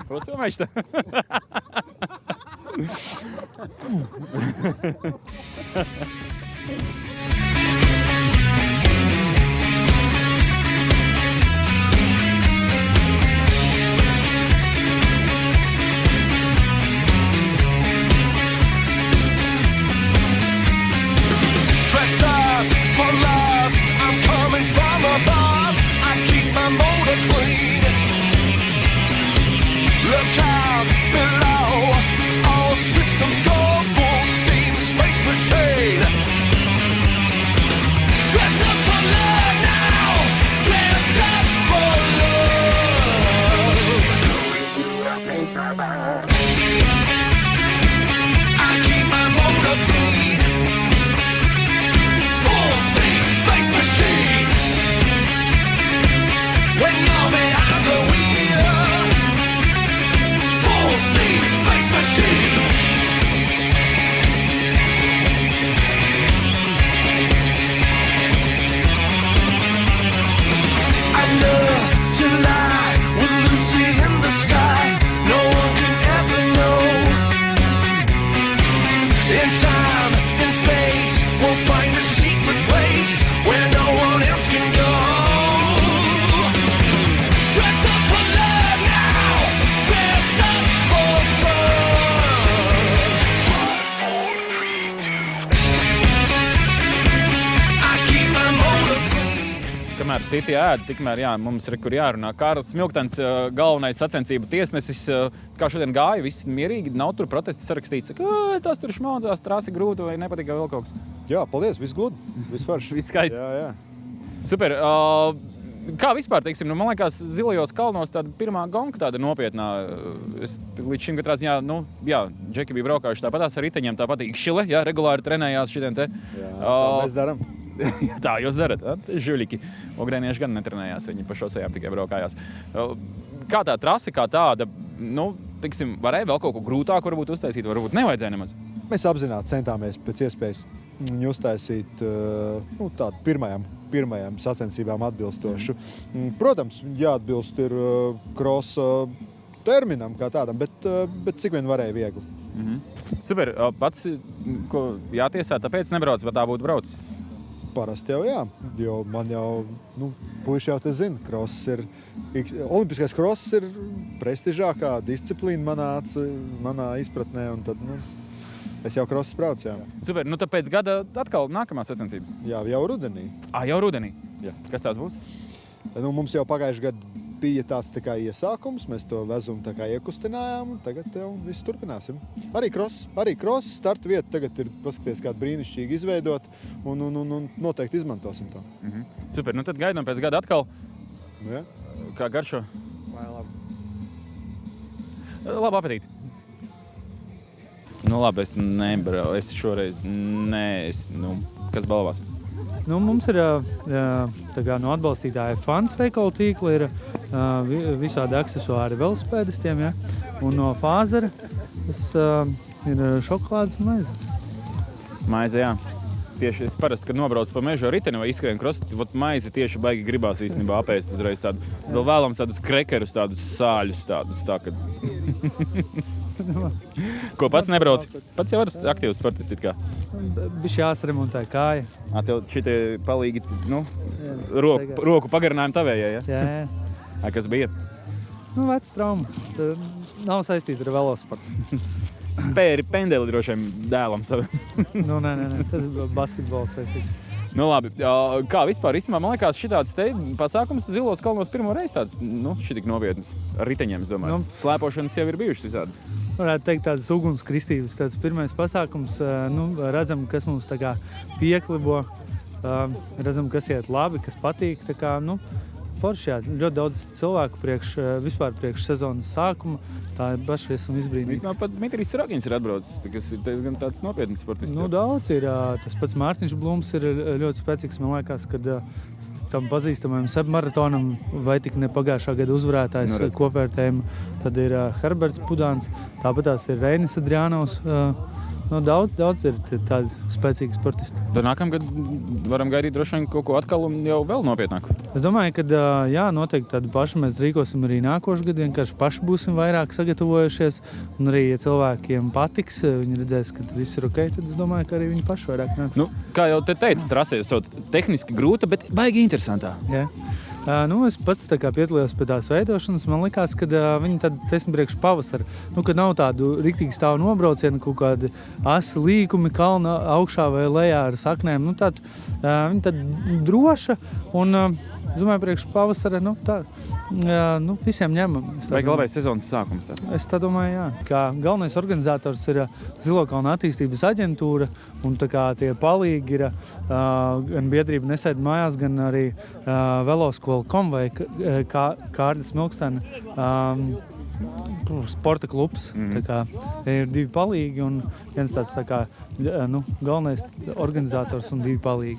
Просто мечта. Dress up for love, I'm coming from above. I keep my motor clean. Look out below, all systems go full steam, space machine. Dress up for love now, dress up for love. Going to a place above. I keep my motor clean. Full steam, space machine. When you're behind the wheel. Full steam, space machine. I love to lie with Lucy in the sky. No one can ever know. In time, in space, we'll find a secret place where no one else can go. Dress up for love now. Dress up for love. I keep my motor clean. Kamēr citi ēd, tikmēr jā, mums ir, kur jārunā. Kārlis Smilktens, galvenais sacensību tiesnesis, kā šodien gāja, viss mierīgi, nav tur protests sarakstīts, ka tas tur šmaudzās, trasi grūti vai nepatīk vēl kaut kas. Jā, paldies, viss gludi, viss forši. Viss skaisti. Jā. Super. Kā vispār, teiksim, man liekas, Zilajos kalnos tāda pirmā gonka tāda nopietnā. Es līdz šim katrā ziņā, Džeki bija braukājuši tāpatās ar riteņiem, tāpat Ikšile, jā, regulāri trenējās šitiem te. Jā, tā mēs darām. Tā jūs darat, žuļiki. Ogrēnieši gan netrenējās, viņi pa šosejām tikai braukājās. Kā tā trase, kā tāda, teiksim, varēja vēl kaut ko grūtāku varbūt uztaisīt, varbūt nevajadzēja nemaz? Mēs apzināti centāmies pēc iespējas viņu uztaisīt tādu pirmajām sacensībām atbilstošu. Protams, jāatbilst ir krosa terminam kā tādam, bet cik vien varēja viegli. Super. Pats, ko jātiesā, tāpēc nebrauc, bet tā būtu braucis? Parasti jau jā, jo man jau, puiši jau te zina, olimpiskais kross ir prestižākā disciplīna manā izpratnē, un tad, es jau krosas braucu, jā. Super, tāpēc gada atkal nākamās sacensības? Jā, jau rudenī. Jau rudenī? Jā. Kas tās būs? Mums jau pagājuši gadu bija tāds tā kā iesākums, mēs to vezumu tā kā iekustinājām, un tagad jau visu turpināsim. Arī kross, starta vieta tagad ir, paskaties, kāda brīnišķīgi izveidot, un noteikti izmantosim to. Super, tad gaidām pēc gada atkal. Jā. Kā garšo? Vai labi. Labu apetīti. Labi, es šoreiz kas balvās? Mums ir atbalstītāji fans veikalu tīkla, ir visādi aksesuāri velosipēdistiem, ja? Un no Fāzera tas ir šokolādes maize. Maize, jā. Tieši es parasti, kad nobraucu pa mežu ar riteni vai izskrien krostu, maizi tieši baigi gribās īstenībā apēst uzreiz tādu. Vēl vēlams tādus krekerus, tādus sāļus, tādus tā, kad... Ko pats nebrauc? Pats jau esi aktīvs sportists it kā. Bišķi jāsremontē kāja. Tev šitie palīgi, roku pagarinājumi tavējai, ja? Jā. Kas bija? Vecs trauma. Nav saistīta ar velosportu. Spēri pendeli drošiem dēlam savam. Nē, tas ir basketbols saistīts. Labi, kā vispār īstenībā, man liekas, šitāds te pasākums Zilos kalnos pirmo reizi tāds, šitik nopietnas ar riteņiem, es domāju. Slēpošanas jau ir bijušas visādas. Varētu teikt tādas ugunskristības, tāds pirmais pasākums, redzam, kas mums tā kā pieklibo, redzam, kas iet labi, kas patīk, tā kā, forši, jā, ļoti daudz cilvēku vispār priekš sezonas sākuma, tā paši esam izbrīnīgi. Vismā pat Dmitrijs Ragins ir atbraucis, kas ir gan tāds nopietns sportists. Daudz ir, tas pats Mārtiņš Blums ir ļoti spēcīgs, man liekas, kad tam pazīstamajam sebmaratonam vai tik ne pagājušā gada uzvarētājs kopvērtējumu, tad ir Herberts Pudāns, tāpat tās ir Reinis Adriānovs, daudz ir tādi spēcīgi sportisti. Tad nākamgad varam gaidīt droši vien kaut ko atkal un jau vēl nopietnāku. Es domāju, ka jā, noteikti tādu pašu mēs rīkosim arī nākošu gadu. Vienkārši paši būsim vairāk sagatavojušies. Un arī, ja cilvēkiem patiks, viņi redzēs, ka viss ir ok, tad es domāju, ka arī viņi paši vairāk nāks. Nu, kā jau te teicu, trasē ir tehniski grūta, bet baigi interesantā. Jā. Es pats piedalījos pie tās veidošanas. Man likās, ka viņi tad priekš pavasara, kad nav tādu riktīgi stāvu nobraucienu, kaut kādi asi līkumi kalna augšā vai lejā ar saknēm. Viņi tad droša un, es domāju, priekš pavasara, visiem ņemam. Vai galvenais sezonas sākums? Es tā domāju, jā. Kā galvenais organizators ir Zilokalna attīstības aģentūra, un tie palīgi ir gan biedrība Nesēd mājās, gan arī Veloskola.com vai Kārdas Milkstena sporta klubs. Ir divi palīgi un viens tāds galvenais organizators un divi palīgi.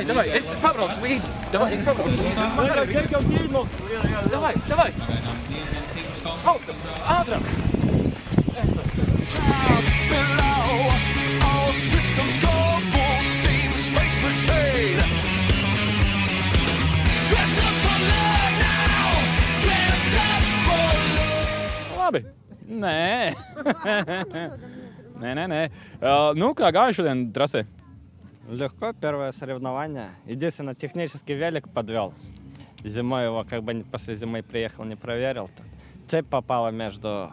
Давай, es pabraucu līdzi. Давай. Ātrāk. Below, all systems go full steam, space machine. Dress up for love now, dress up for love. Labi. Nē. Kā gāja šodien trasē? Легко, первое соревнование. Единственное, технический велик подвел. Зимой его, после зимы приехал, не проверил. Цепь попала между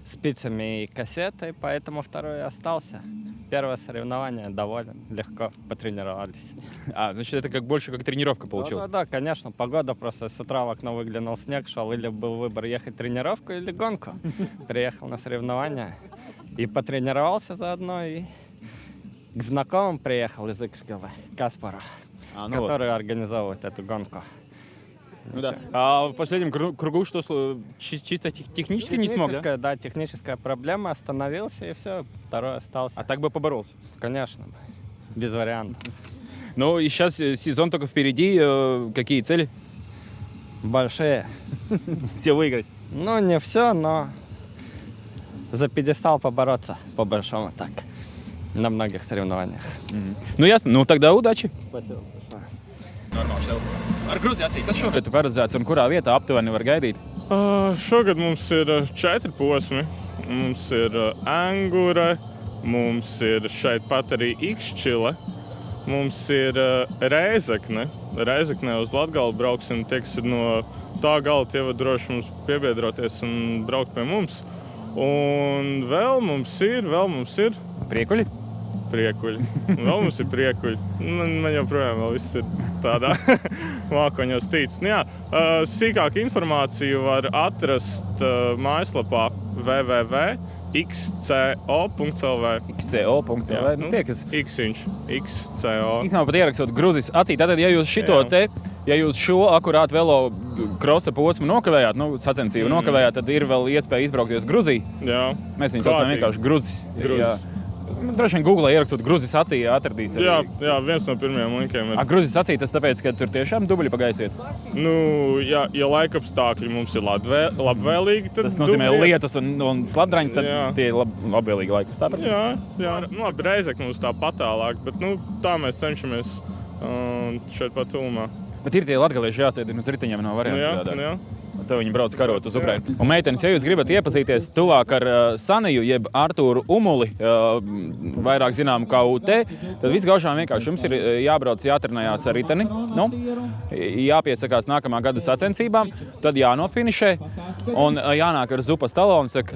спицами и кассетой, поэтому второй и остался. Первое соревнование доволен, легко потренировались. Значит, это больше как тренировка получилась? Да, конечно. Погода просто с утра в окно выглянул снег, шел, или был выбор ехать тренировку или гонку. Приехал на соревнования и потренировался заодно, и к знакомым приехал из Икшгала, Каспару, который организовывает эту гонку. Да. А в последнем кругу что чисто технически не смог, да? Да, техническая проблема, остановился и все, второй остался. А так бы поборолся? Конечно, без вариантов. Ну и сейчас сезон только впереди, какие цели? Большие. Все выиграть? Ну, не все, но за пьедестал побороться, по-большому так. На многих соревнованиях. Nu, ясно. Nu, тогда удачи. Спасибо. Normāli šeit. Ar Gruzijāciju, kas šogad ir paredzēts un kurā vietā aptuveni var gaidīt? Šogad mums ir 4 posmi. Mums ir Angura, mums ir šeit pat arī Ikšķile, mums ir Rēzekne. Rēzeknē uz Latgali brauksim, tie, kas ir no tā gala, tie var droši mums piebiedroties un braukt pie mums. Un vēl mums ir Priekuļi? Priekuļi. Vēl mums ir priekuļi. Man joprojām vēl viss ir tādā mākoņos tīts. Sīkāku informāciju var atrast mājaslapā www.xco.lv. xco.lv. Tie, kas... XCO. Īstenībā pat ierakstot Gruzijas acī. Tātad, ja jūs šo akurāt velo krosa posmu nokavējāt, sacensību nokavējāt, tad ir vēl iespēja izbraukties Gruziju. Jā. Mēs viņu saucam vienkārši Gruzis. Droši vien Googlē ierakstot Gruzijas acī atradīs. Jā, viens no pirmajiem linkiem ir. Gruzijas acī tas tāpēc, ka tur tiešām dubļi pagaisiet? Ja laikapstākļi mums ir labvēlīgi, tad tas nozīmē lietus un slapdraņas, tad tie ir labvēlīgi laikapstākļi. Jā. Labi, Reizekne mums tā patālāk, bet tā mēs cenšamies šeit pat tuvumā. Bet ir tie latgalieši jāsēdina uz riteņiem, nav variants strādāt. Jā. Tad viņi brauc karot uz Ukrainu. Un meitenes, ja jūs gribat iepazīties tuvāk ar Saniju, jeb Artūru Umuli, vairāk zinām kā UT, tad viss gaužām vienkārši jums ir jābrauc jātrenējās ar riteni, jāpiesakās nākamā gada sacensībām, tad jānofinišē un jānāk ar zupas talonu, saka,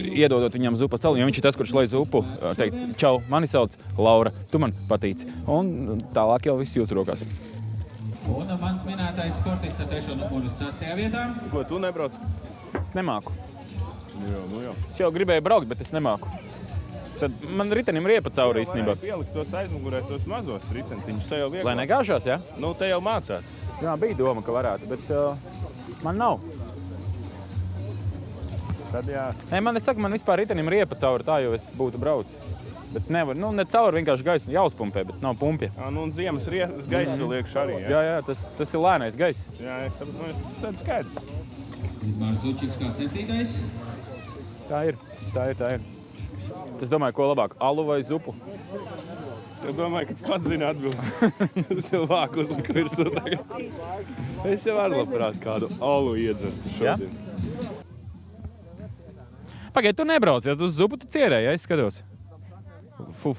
iedodot viņam zupas talonu, jo viņš ir tas, kurš lai zupu, teiks, čau, mani sauc Laura, tu man patīc. Un tālāk jau viss jūsu rokās. Un mans minētais sportists ar 3. numuru 6. vietā. Ko tu nebrauc? Es nemāku. Jā. Es jau gribēju braukt, bet es nemāku. Tad man ritenim riepa cauri īstenībā. Pielikt tos aizmugurē, tos mazos ritentiņus, te jau vieglāk. Lai negāžās, ja? Te jau mācās. Jā, bija doma, ka varētu, bet man nav. Tad jā. Nē, man vispār ritenim riepa cauri tā, jo es būtu braucis. Bet nevar, nu, ne caur vienkārši gaisu jāuzpumpē, bet nav pumpja. Nu, un ziemas gaisa liekš arī. Jā, tas ir lēnais gaiss. Jā, tas ir skaidrs. Vidmārs Lučiks kā 7. Tā ir. Es domāju, ko labāk, alu vai zupu? Es domāju, ka pats zina atbildi. Es jau vāku uzliku virsū tagad. Es jau varu labprāt kādu alu iedzerstu šodien. Pagaid, tu nebrauc, ja tu uz zupu tu cierēji, ja es skatos. Fu.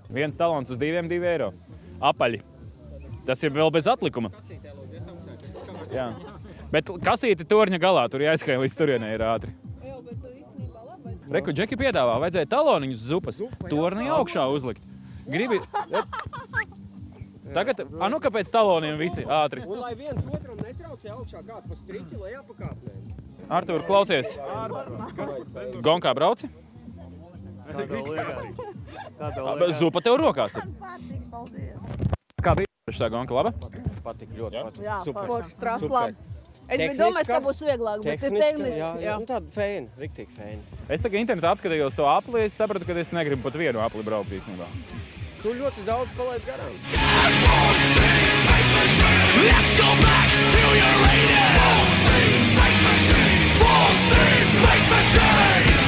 1 talons uz 2 eiro. Apaļi. Tas ir vēl bez atlikuma. Jā. Bet kasīte torņa galā, tur jāizskrien līdz turienei ir ātri. Reku, Džeki piedāvā, vajadzēja taloniņus zupas. Torni augšā uzlikt. Gribi... Tagad, nu kāpēc taloniem visi ātri? Un lai viens otram netraucē augšā kāds pa striķi, lai jāpakāpnē. Artūr, klausies. Gonkā brauci? Zupa tev rokās ir. Kā bija šitā gonka, laba? Patīk ļoti. Jā, forši traslām. Es biju domājis, ka būs vieglāk, bet ir tehniski. Jā, nu tāda feina, riktīgi feina. Es tagad internetā apskatījos to apli, es sapratu, ka es negribu pat vienu apli braukt īstenībā. Tu ļoti daudz palaid garām. Let's go back to your latest. Full steam, space machine.